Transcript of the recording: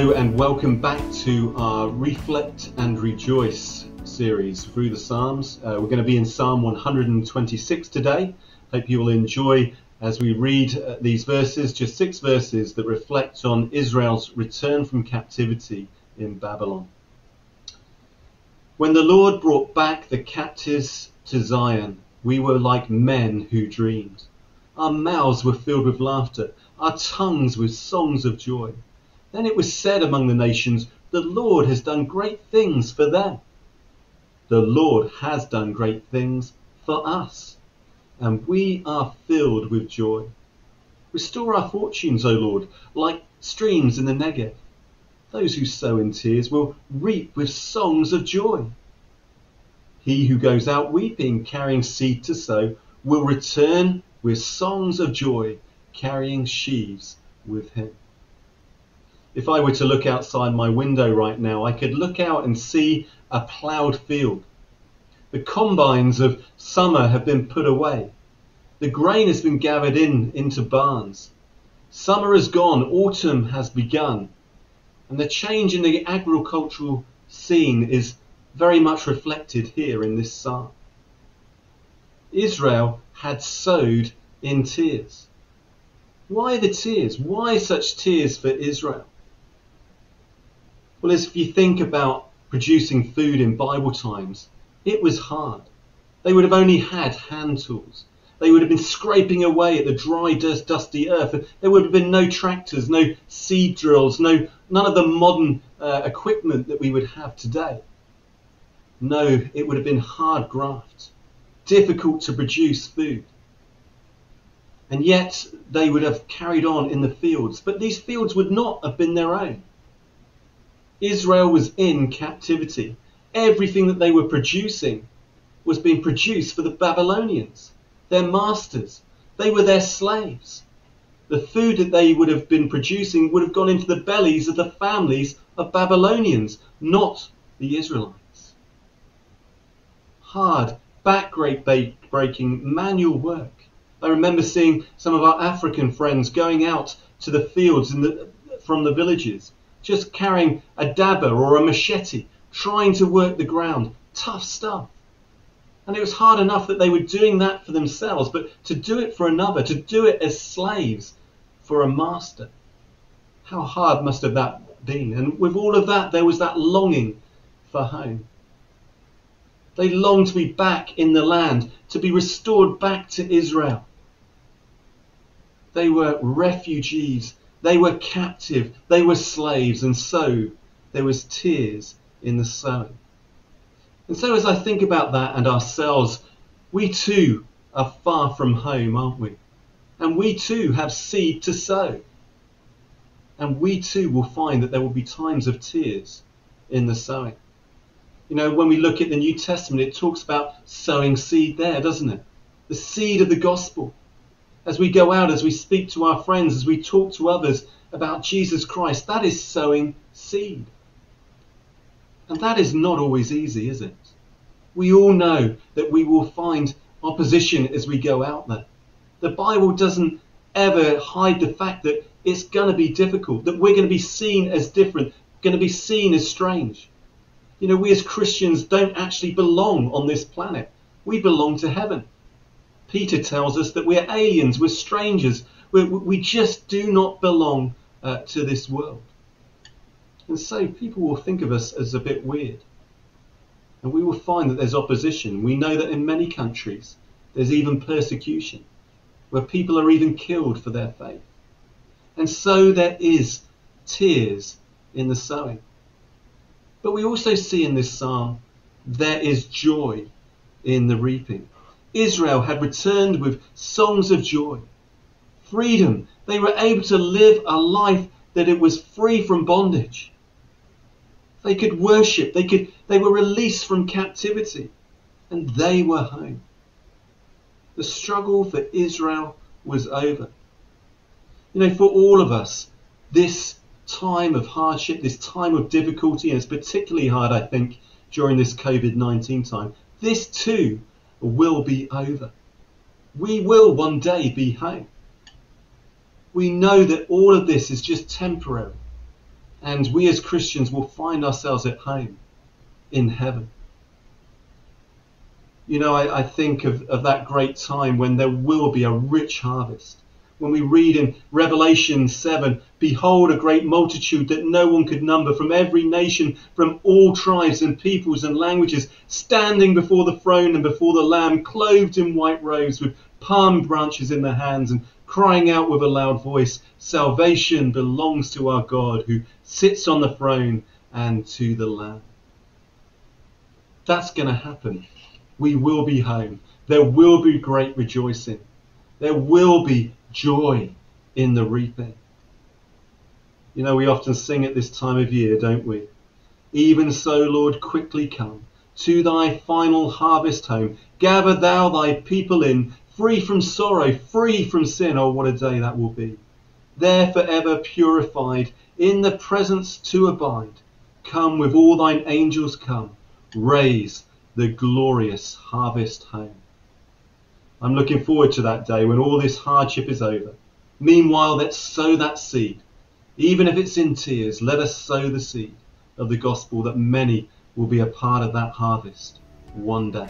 Hello and welcome back to our Reflect and Rejoice series through the Psalms. We're going to be in Psalm 126 today. Hope you will enjoy as we read these verses, just 6 verses that reflect on Israel's return from captivity in Babylon. When the Lord brought back the captives to Zion, we were like men who dreamed. Our mouths were filled with laughter, our tongues with songs of joy. Then it was said among the nations, the Lord has done great things for them. The Lord has done great things for us, and we are filled with joy. Restore our fortunes, O Lord, like streams in the Negev. Those who sow in tears will reap with songs of joy. He who goes out weeping, carrying seed to sow, will return with songs of joy, carrying sheaves with him. If I were to look outside my window right now, I could look out and see a ploughed field. The combines of summer have been put away. The grain has been gathered into barns. Summer has gone, autumn has begun. And the change in the agricultural scene is very much reflected here in this psalm. Israel had sowed in tears. Why the tears? Why such tears for Israel? Well, if you think about producing food in Bible times, it was hard. They would have only had hand tools. They would have been scraping away at the dry, dusty earth. There would have been no tractors, no seed drills, none of the modern equipment that we would have today. No, it would have been hard graft, difficult to produce food. And yet they would have carried on in the fields, but these fields would not have been their own. Israel was in captivity. Everything that they were producing was being produced for the Babylonians, their masters. They were their slaves. The food that they would have been producing would have gone into the bellies of the families of Babylonians, not the Israelites. Hard, back-breaking manual work. I remember seeing some of our African friends going out to the fields from the villages, just carrying a dabber or a machete, trying to work the ground. Tough stuff. And it was hard enough that they were doing that for themselves, but to do it for another, to do it as slaves for a master, how hard must have that been? And with all of that, there was that longing for home. They longed to be back in the land, to be restored back to Israel. They were refugees. They were captive, they were slaves, and so there was tears in the sowing. And so as I think about that and ourselves, we too are far from home, aren't we? And we too have seed to sow. And we too will find that there will be times of tears in the sowing. You know, when we look at the New Testament, it talks about sowing seed there, doesn't it? The seed of the gospel. As we go out, as we speak to our friends, as we talk to others about Jesus Christ, that is sowing seed. And that is not always easy, is it? We all know that we will find opposition as we go out there. The Bible doesn't ever hide the fact that it's going to be difficult, that we're going to be seen as different, going to be seen as strange. You know, we as Christians don't actually belong on this planet. We belong to heaven. Peter tells us that we're aliens, we're strangers, we just do not belong to this world. And so people will think of us as a bit weird. And we will find that there's opposition. We know that in many countries there's even persecution, where people are even killed for their faith. And so there is tears in the sowing. But we also see in this psalm there is joy in the reaping. Israel had returned with songs of joy, freedom. They were able to live a life that it was free from bondage. They could worship. They were released from captivity, and they were home. The struggle for Israel was over. You know, for all of us, this time of hardship, this time of difficulty, and it's particularly hard, I think, during this COVID-19 time, this too will be over. We will one day be home. We know that all of this is just temporary. and we as Christians will find ourselves at home in heaven. You know, I think of that great time when there will be a rich harvest. When we read in Revelation 7, behold, a great multitude that no one could number, from every nation, from all tribes and peoples and languages, standing before the throne and before the Lamb, clothed in white robes, with palm branches in their hands, and crying out with a loud voice, salvation belongs to our God, who sits on the throne, and to the Lamb. That's going to happen. We will be home. There will be great rejoicing. There will be joy in the reaping. You know, we often sing at this time of year, don't we? Even so, Lord, quickly come to thy final harvest home. Gather thou thy people in, free from sorrow, free from sin. Oh, what a day that will be. There forever purified, in the presence to abide. Come with all thine angels, come. Raise the glorious harvest home. I'm looking forward to that day when all this hardship is over. Meanwhile, let's sow that seed. Even if it's in tears, let us sow the seed of the gospel that many will be a part of that harvest one day.